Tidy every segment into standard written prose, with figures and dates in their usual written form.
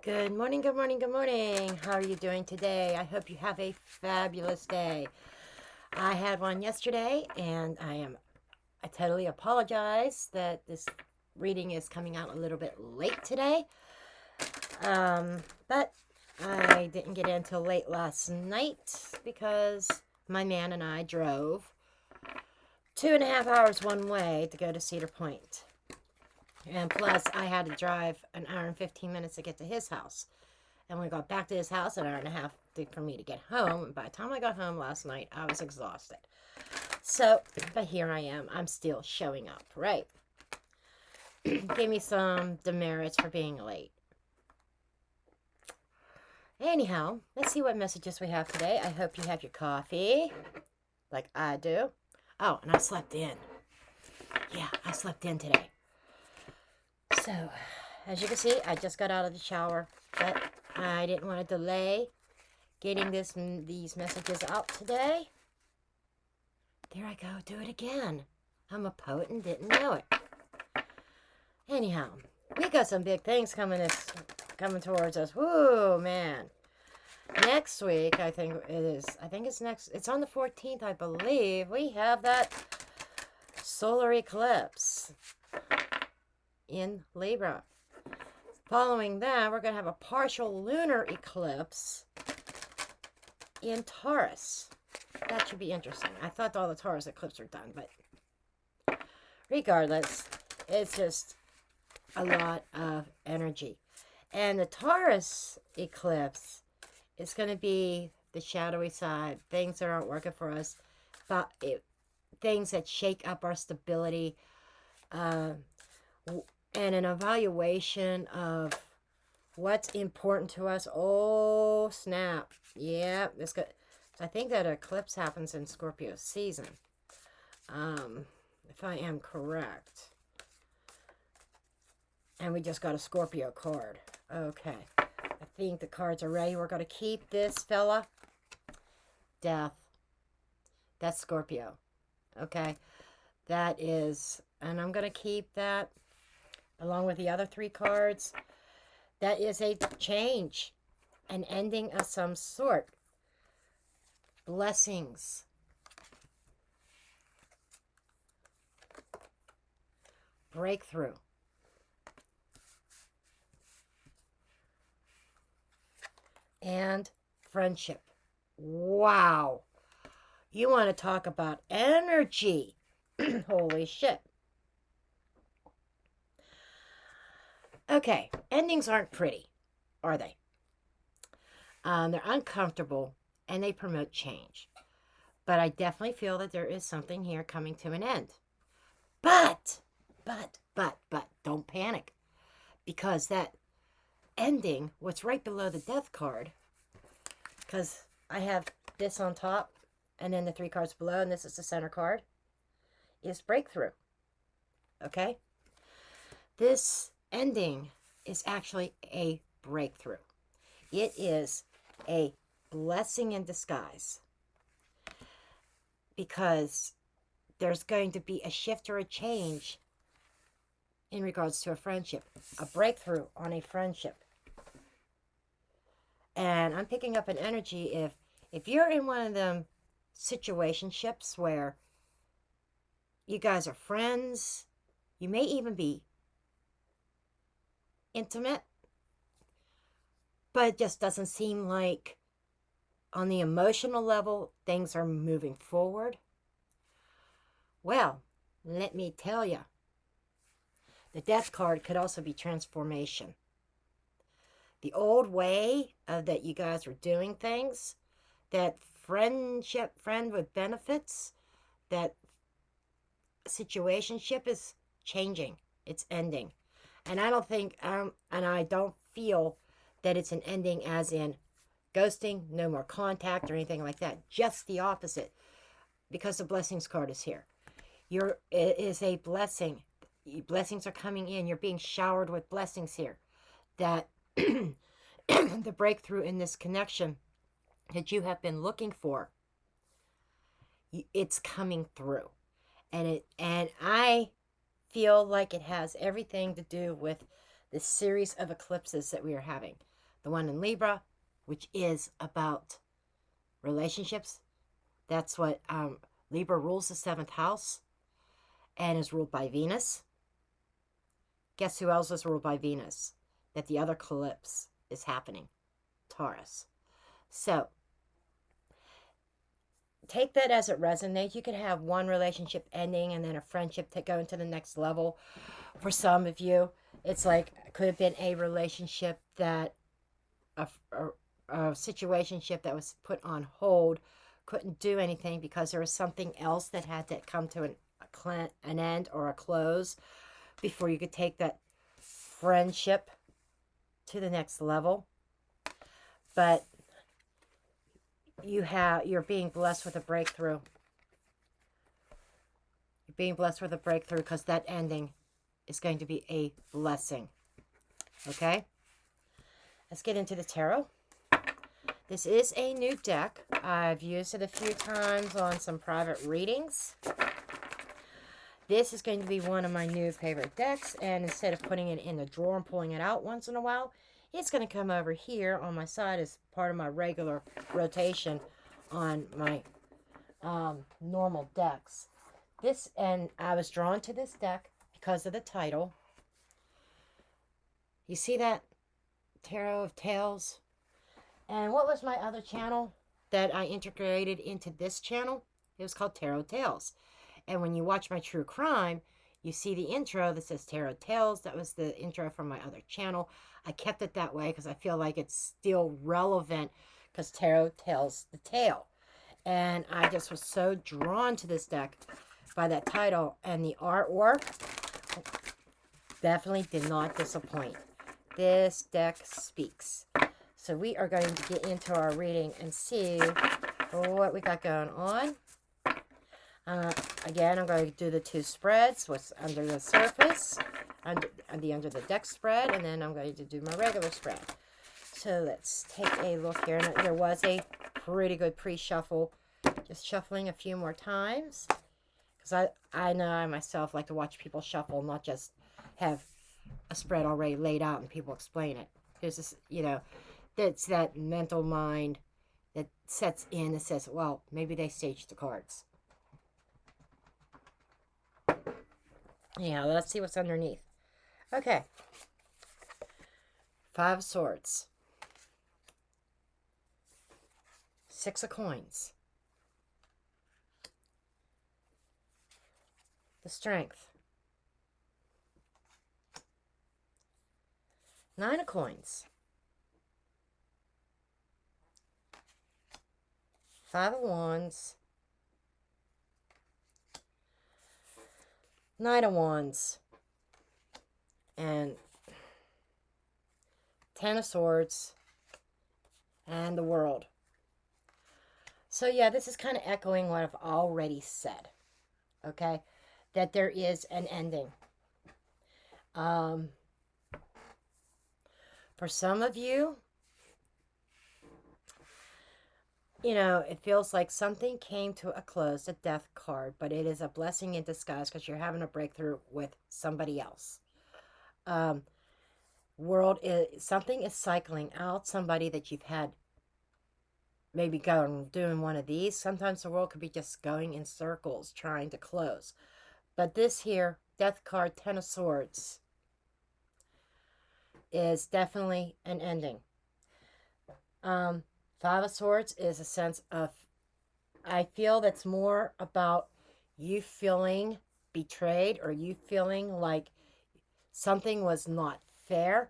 Good morning, good morning, good morning. How are you doing today? I hope you have a fabulous day. I had one yesterday, and I totally apologize that this reading is coming out a little bit late today. But I didn't get in till late last night because my man and I drove 2.5 hours one way to go to Cedar Point. And plus, I had to drive an hour and 15 minutes to get to his house. And when we got back to his house, an hour and a half for me to get home. And by the time I got home last night, I was exhausted. So, but here I am. I'm still showing up, right? Gave me some demerits for being late. Anyhow, let's see what messages we have today. I hope you have your coffee, like I do. Oh, and I slept in. Yeah, I slept in today. So, as you can see, I just got out of the shower, but I didn't want to delay getting these messages out today. There I go, do it again. I'm a poet and didn't know it. Anyhow, we got some big things coming towards us. Woo, man. Next week, I think it's on the 14th, I believe. We have that solar eclipse in Libra. Following that, we're going to have a partial lunar eclipse in Taurus. That should be interesting. I thought all the Taurus eclipses were done, but regardless, it's just a lot of energy. And the Taurus eclipse is going to be the shadowy side, things that aren't working for us, but things that shake up our stability, and an evaluation of what's important to us. Oh, snap. Yeah, this good. I think that eclipse happens in Scorpio season. If I am correct. And we just got a Scorpio card. Okay. I think the cards are ready. We're going to keep this fella. Death. That's Scorpio. Okay. That is, and I'm going to keep that along with the other 3 cards. That is a change, an ending of some sort. Blessings. Breakthrough. And friendship. Wow. You want to talk about energy. Holy shit. Okay, endings aren't pretty, are they? They're uncomfortable, and they promote change. But I definitely feel that there is something here coming to an end. But, don't panic. Because that ending, what's right below the death card, because I have this on top, and then the 3 cards below, and this is the center card, is breakthrough. Okay? This ending is actually a breakthrough. It is a blessing in disguise, because there's going to be a shift or a change in regards to a friendship, a breakthrough on a friendship. And I'm picking up an energy if you're in one of them situationships where you guys are friends, you may even be intimate, but it just doesn't seem like on the emotional level things are moving forward. Well, let me tell you, the death card could also be transformation. The old way that you guys were doing things, that friend with benefits, that situationship is changing. It's ending. And I don't think, and I don't feel that it's an ending as in ghosting, no more contact or anything like that. Just the opposite, because the blessings card is here. It is a blessing. Blessings are coming in. You're being showered with blessings here. That the breakthrough in this connection that you have been looking for, it's coming through. And I feel like it has everything to do with the series of eclipses that we are having. the one in Libra, which is about relationships. That's what Libra rules the 7th house and is ruled by Venus. Guess who else is ruled by Venus? That the other eclipse is happening. Taurus. So, take that as it resonates. You could have one relationship ending and then a friendship to go into the next level. For some of you, it's like, could have been a relationship that, a situationship that was put on hold, couldn't do anything because there was something else that had to come to an end or a close before you could take that friendship to the next level. But you're being blessed with a breakthrough. You're being blessed with a breakthrough because that ending is going to be a blessing. Okay? Let's get into the tarot. This is a new deck. I've used it a few times on some private readings. This is going to be one of my new favorite decks, and instead of putting it in the drawer and pulling it out once in a while, it's going to come over here on my side as part of my regular rotation on my normal decks. And I was drawn to this deck because of the title. You see that? Tarot of Tales. And what was my other channel that I integrated into this channel? It was called Tarot Tales. And when you watch my true crime, you see the intro that says Tarot Tales. That was the intro from my other channel. I kept it that way because I feel like it's still relevant because tarot tells the tale. And I just was so drawn to this deck by that title. And the artwork definitely did not disappoint. This deck speaks. So we are going to get into our reading and see what we got going on. Again, I'm going to do the 2 spreads, what's under the surface, under the deck spread, and then I'm going to do my regular spread. So let's take a look here. And there was a pretty good pre-shuffle, just shuffling a few more times. Because I know I myself like to watch people shuffle, not just have a spread already laid out and people explain it. There's this, that's that mental mind that sets in and says, well, maybe they staged the cards. Yeah, let's see what's underneath. Okay. 5 of Swords. 6 of Coins. The Strength. 9 of Coins. 5 of Wands. 9 of Wands. And 10 of Swords. And the World. So yeah, this is kind of echoing what I've already said. Okay? That there is an ending. For some of you, it feels like something came to a close, a death card, but it is a blessing in disguise because you're having a breakthrough with somebody else. Something is cycling out, somebody that you've had maybe doing one of these. Sometimes the world could be just going in circles trying to close. But this here, death card, 10 of Swords, is definitely an ending. 5 of Swords is a sense of, I feel that's more about you feeling betrayed or you feeling like something was not fair.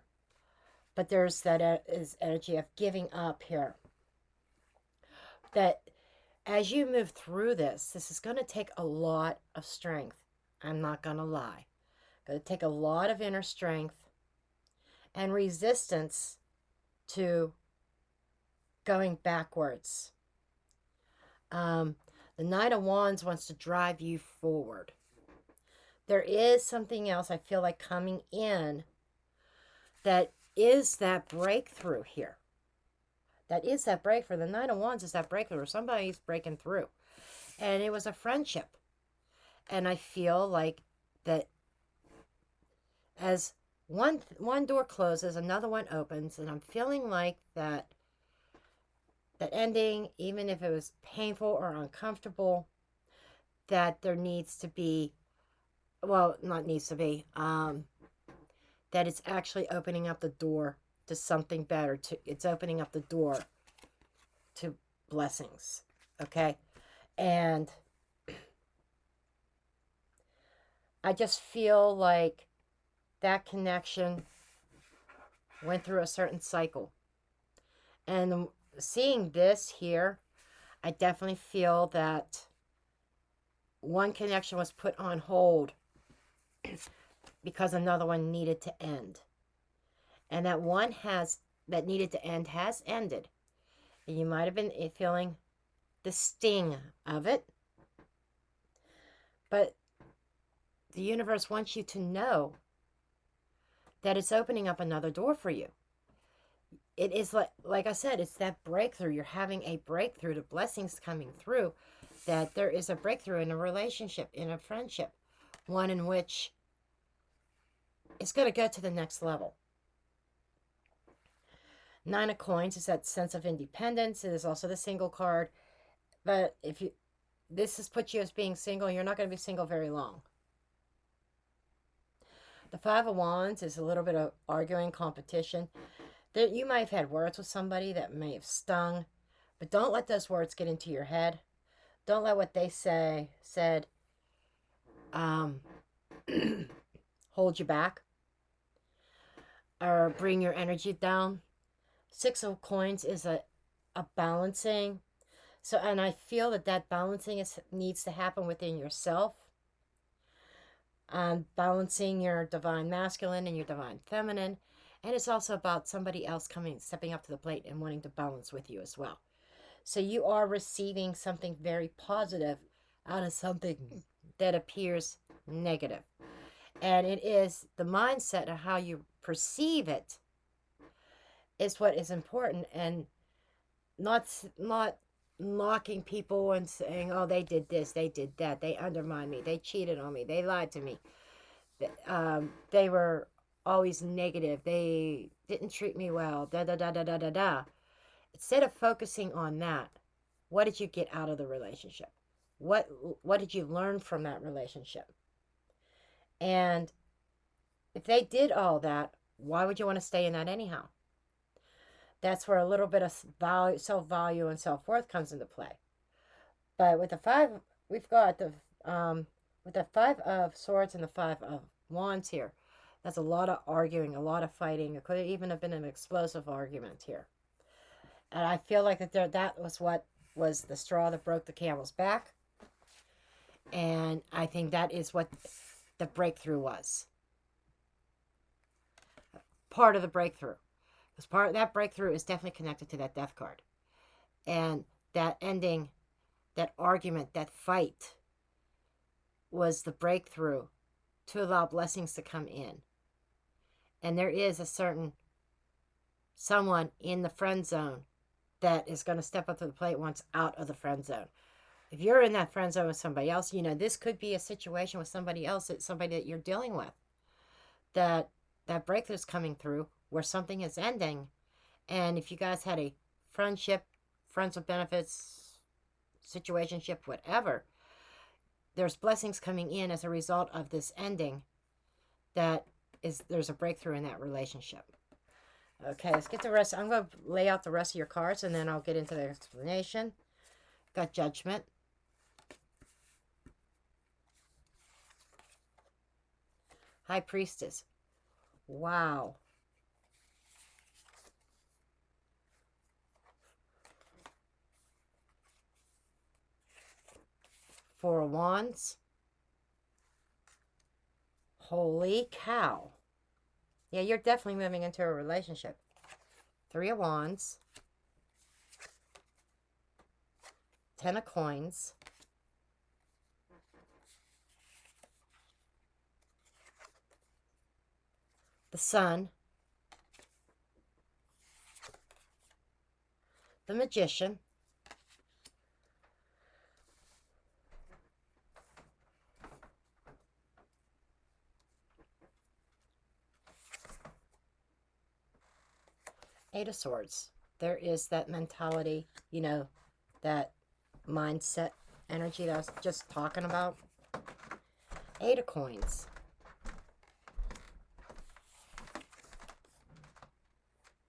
But there's that is energy of giving up here. That as you move through this is going to take a lot of strength. I'm not going to lie. Going to take a lot of inner strength and resistance to going backwards. The Knight of Wands wants to drive you forward. There is something else I feel like coming in that is that breakthrough here. That is that breakthrough. The Knight of Wands is that breakthrough. Somebody's breaking through. And it was a friendship. And I feel like that as one door closes, another one opens, and I'm feeling like that ending, even if it was painful or uncomfortable, that there needs to be, well, not needs to be, that it's actually opening up the door to something better. It's opening up the door to blessings. Okay? And I just feel like that connection went through a certain cycle. And seeing this here, I definitely feel that one connection was put on hold because another one needed to end. And that one that needed to end has ended. And you might have been feeling the sting of it. But the universe wants you to know that it's opening up another door for you. It is like I said, it's that breakthrough. You're having a breakthrough, the blessings coming through, that there is a breakthrough in a relationship, in a friendship, one in which it's going to go to the next level. Nine of Coins is that sense of independence. It is also the single card. But if this has put you as being single, you're not going to be single very long. The Five of Wands is a little bit of arguing, competition. That you might have had words with somebody that may have stung, but don't let those words get into your head. Don't let what they said hold you back or bring your energy down. Six of Coins is a balancing. So, and I feel that balancing needs to happen within yourself. Balancing your divine masculine and your divine feminine. And it's also about somebody else stepping up to the plate and wanting to balance with you as well. So you are receiving something very positive out of something that appears negative. And it is the mindset of how you perceive it is what is important, and not knocking people and saying, oh, they did this, they did that, they undermined me, they cheated on me, they lied to me. They were always negative, they didn't treat me well, da da da da da da da. Instead of focusing on that, what did you get out of the relationship? What did you learn from that relationship? And if they did all that, why would you want to stay in that anyhow? That's where a little bit of self-value and self-worth comes into play. But with the five, we've got with the Five of Swords and the Five of Wands here, that's a lot of arguing, a lot of fighting. It could even have been an explosive argument here. And I feel like that was what was the straw that broke the camel's back. And I think that is what the breakthrough was. Part of the breakthrough. Because part of that breakthrough is definitely connected to that death card. And that ending, that argument, that fight was the breakthrough to allow blessings to come in. And there is a certain someone in the friend zone that is going to step up to the plate once out of the friend zone. If you're in that friend zone with somebody else, this could be a situation with somebody else, somebody that you're dealing with, that breakthrough is coming through where something is ending. And if you guys had a friendship, friends with benefits, situationship, whatever, there's blessings coming in as a result of this ending. There's a breakthrough in that relationship. Okay, let's get the rest. I'm going to lay out the rest of your cards and then I'll get into the explanation. Got Judgment. High Priestess. Wow. Four of Wands. Holy cow. Yeah, you're definitely moving into a relationship. Three of Wands. Ten of Coins. The Sun. The Magician. Eight of Swords. There is that mentality, you know, that mindset energy that I was just talking about. Eight of Coins.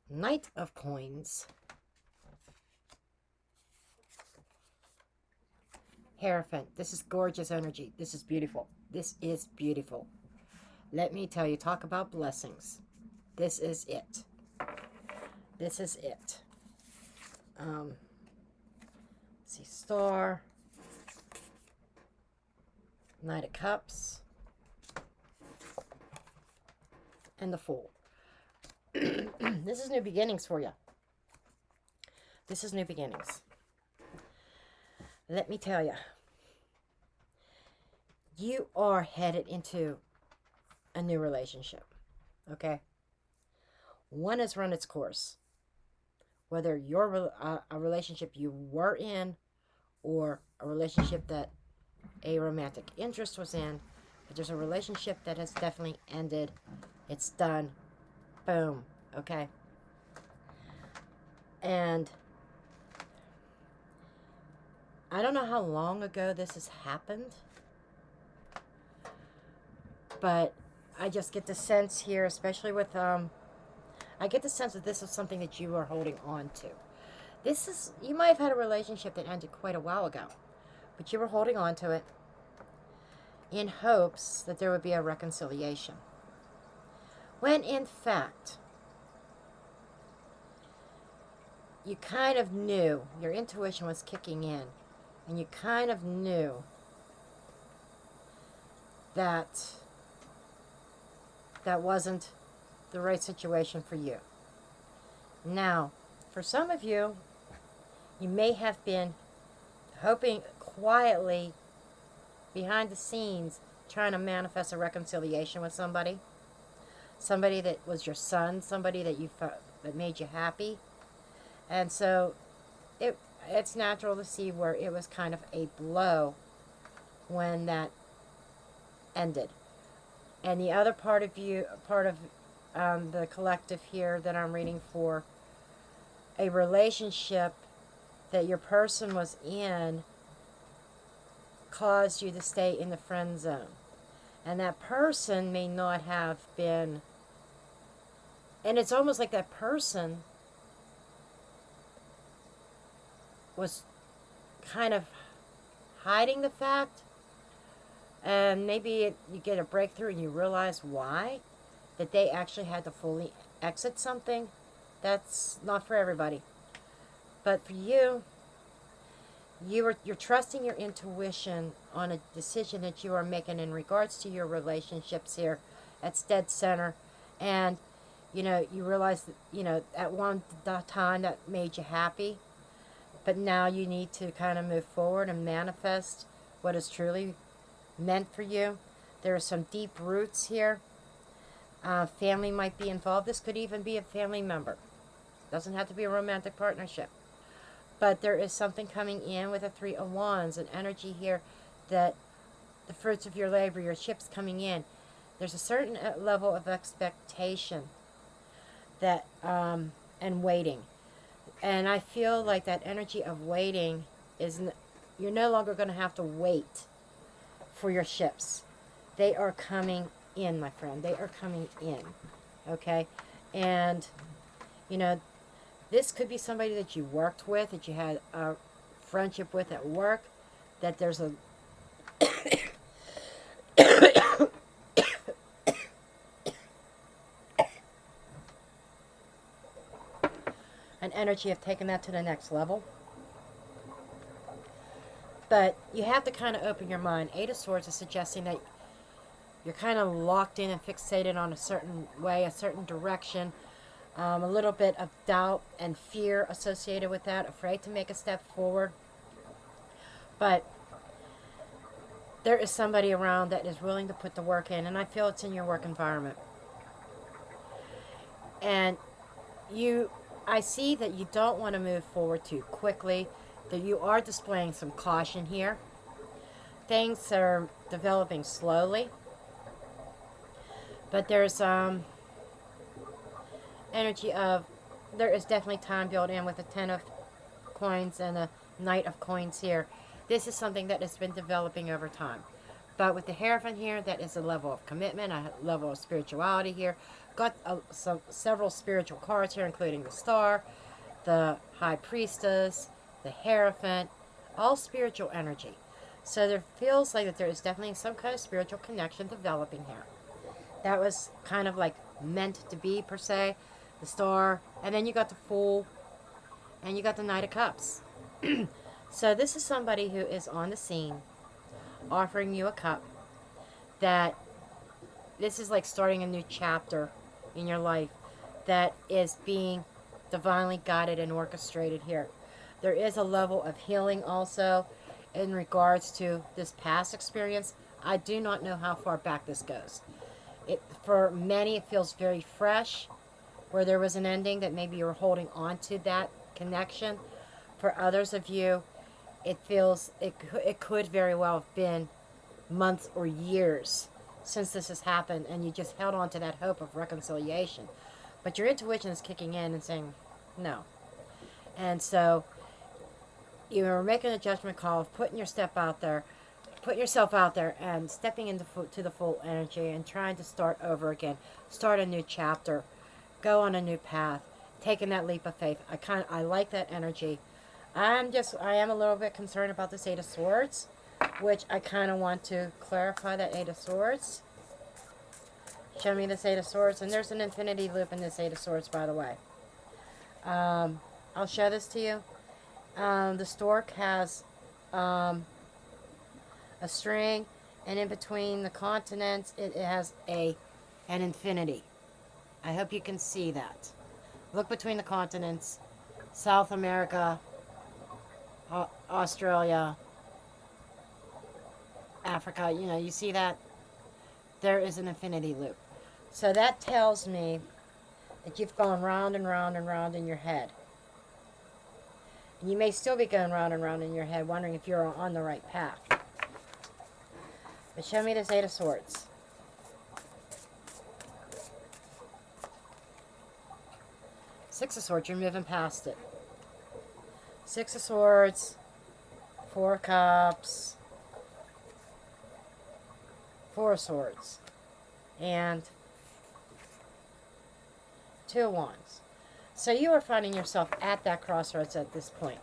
Knight of Coins. Hierophant. This is gorgeous energy. This is beautiful. This is beautiful. Let me tell you, talk about blessings. This is it. This is it. Let's see, Star. Knight of Cups. And the Fool. This is new beginnings for you. This is new beginnings. Let me tell you, you are headed into a new relationship, okay? One has run its course. Whether you're a relationship you were in or a relationship that a romantic interest was in, but there's a relationship that has definitely ended. It's done. Boom. Okay? And I don't know how long ago this has happened, but I just get the sense here, especially with, I get the sense that this is something that you are holding on to. This is, you might have had a relationship that ended quite a while ago, but you were holding on to it in hopes that there would be a reconciliation. When in fact, you kind of knew, your intuition was kicking in, and you kind of knew that that wasn't the right situation for you. Now, for some of you, you may have been hoping quietly behind the scenes, trying to manifest a reconciliation with somebody. Somebody that was your son, somebody that you felt that made you happy. And so it's natural to see where it was kind of a blow when that ended. And the other part of you, part of the collective here that I'm reading for, a relationship that your person was in caused you to stay in the friend zone. And that person may not have been, and it's almost like that person was kind of hiding the fact, and maybe you get a breakthrough and you realize why, that they actually had to fully exit something. That's not for everybody. But for you, you're trusting your intuition on a decision that you are making in regards to your relationships here. That's dead center. And, you know, you realize that, you know, at one time that made you happy. But now you need to kind of move forward and manifest what is truly meant for you. There are some deep roots here. Family might be involved. This could even be a family member. Doesn't have to be a romantic partnership. But there is something coming in with a Three of Wands, an energy here that the fruits of your labor, your ship's coming in. There's a certain level of expectation that and waiting. And I feel like that energy of waiting is, you're no longer going to have to wait for your ships. They are coming in, my friend. They are coming in. Okay? And, you know, this could be somebody that you worked with, that you had a friendship with at work, that there's a an energy of taking that to the next level. But you have to kind of open your mind. Eight of Swords is suggesting that you're kind of locked in and fixated on a certain way, a certain direction. A little bit of doubt and fear associated with that, afraid to make a step forward. But there is somebody around that is willing to put the work in, and I feel it's in your work environment. And I see that you don't want to move forward too quickly, that you are displaying some caution here. Things are developing slowly, but there's energy of there is definitely time built in with the 10 of coins and the Knight of coins here. This is something that has been developing over time. But with the Hierophant here, that is a level of commitment, a level of spirituality here. Got several spiritual cards here, including the Star, the High Priestess, the Hierophant, all spiritual energy. So there feels like that there is definitely some kind of spiritual connection developing here. That was kind of like meant to be, per se. The Star, and then you got the Fool, and you got the Knight of Cups. So this is somebody who is on the scene, offering you a cup. That this is like starting a new chapter in your life that is being divinely guided and orchestrated here. There is a level of healing also in regards to this past experience. I do not know how far back this goes. For many, it feels very fresh, where there was an ending that maybe you were holding on to that connection. For others of you, it feels it could very well have been months or years since this has happened, and you just held on to that hope of reconciliation. But your intuition is kicking in and saying no. And so you're making a judgment call of putting yourself out there and stepping into to the full energy and trying to start over again, start a new chapter, go on a new path, taking that leap of faith. I like that energy. I am a little bit concerned about this Eight of Swords, which I kind of want to clarify that Eight of Swords. Show me this Eight of Swords, and there's an infinity loop in this Eight of Swords, by the way. I'll show this to you. The stork has a string, and in between the continents, it has an infinity. I hope you can see that. Look between the continents, South America, Australia, Africa, you see that? There is an infinity loop. So that tells me that you've gone round and round and round in your head. And you may still be going round and round in your head, wondering if you're on the right path. But show me this Eight of Swords. Six of Swords, you're moving past it. Six of Swords, Four of Cups, Four of Swords, and Two of Wands. So you are finding yourself at that crossroads at this point.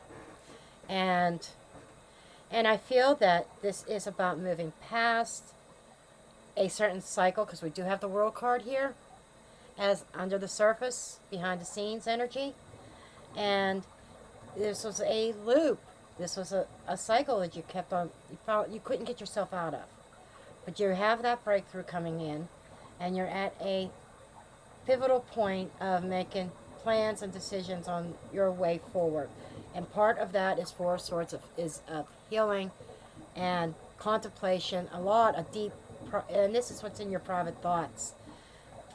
And I feel that this is about moving past a certain cycle, because we do have the World card here as under the surface, behind the scenes energy. And this was a loop. This was a cycle that you kept on, you couldn't get yourself out of. But you have that breakthrough coming in, and you're at a pivotal point of making plans and decisions on your way forward. And part of that is Four of Swords is of healing and contemplation, a deep, and this is what's in your private thoughts.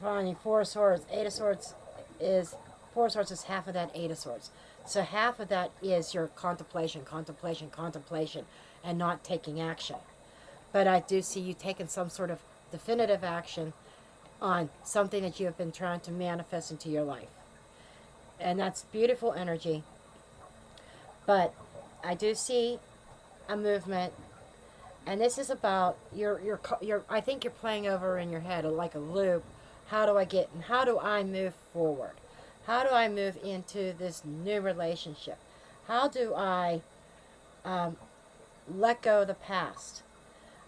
Finding Four of Swords, Eight of Swords is, Four of Swords is half of that Eight of Swords. So half of that is your contemplation, and not taking action. But I do see you taking some sort of definitive action on something that you have been trying to manifest into your life. And that's beautiful energy. But I do see a movement, and this is about your I think you're playing over in your head like a loop. How do I move forward? How do I move into this new relationship? How do I let go of the past?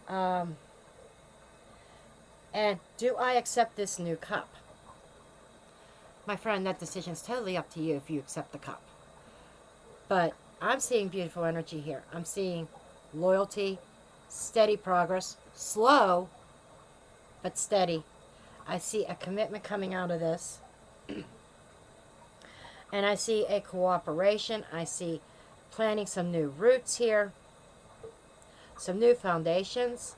And do I accept this new cup? My friend, that decision is totally up to you if you accept the cup. But I'm seeing beautiful energy here. I'm seeing loyalty, steady progress, slow, but steady. I see a commitment coming out of this. And I see a cooperation. I see planting some new roots here, some new foundations,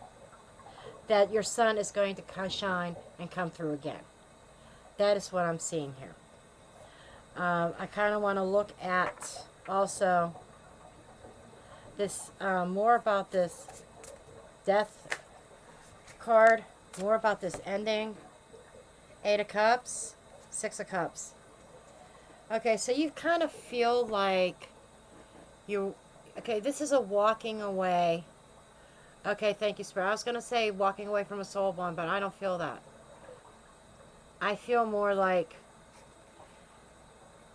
that your sun is going to shine and come through again. That is what I'm seeing here. I kind of want to look at also this, more about this death card, more about this ending. Eight of Cups, Six of Cups. Okay, so you kind of feel like you... Okay, this is a walking away. Okay, thank you, Spirit. I was going to say walking away from a soul bond, but I don't feel that. I feel more like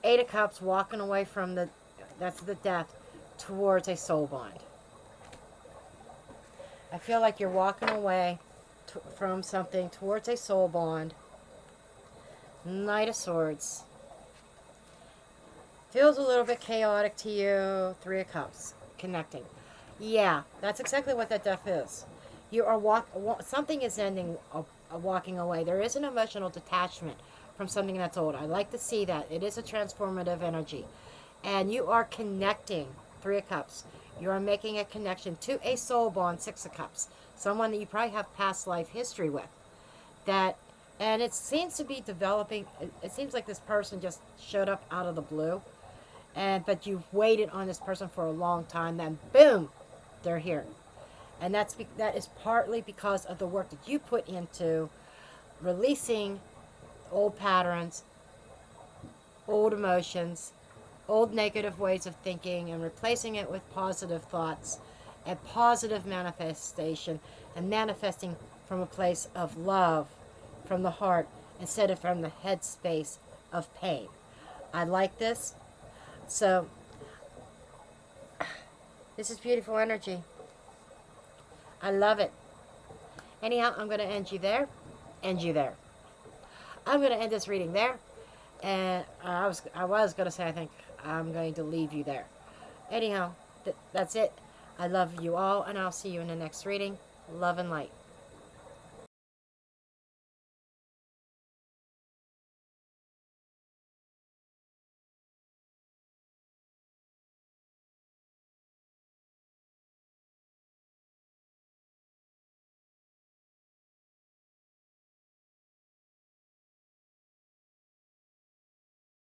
Eight of Cups walking away from the... That's the death towards a soul bond. I feel like you're walking away from something towards a soul bond. Knight of Swords. Feels a little bit chaotic to you. Three of Cups. Connecting. Yeah, that's exactly what that death is. You are something is ending, walking away. There is an emotional detachment from something that's old. I like to see that. It is a transformative energy. And you are connecting. Three of Cups. You are making a connection to a soul bond. Six of Cups. Someone that you probably have past life history with. And it seems to be developing. It seems like this person just showed up out of the blue. But you've waited on this person for a long time. Then boom, they're here. And that is partly because of the work that you put into releasing old patterns, old emotions, old negative ways of thinking, and replacing it with positive thoughts and positive manifestation, and manifesting from a place of love, from the heart, instead of from the head space of pain. I like this. So, this is beautiful energy. I love it. Anyhow, I'm going to end you there. End you there. I'm going to end this reading there. And I was going to say, I think I'm going to leave you there. Anyhow, that's it. I love you all, and I'll see you in the next reading. Love and light.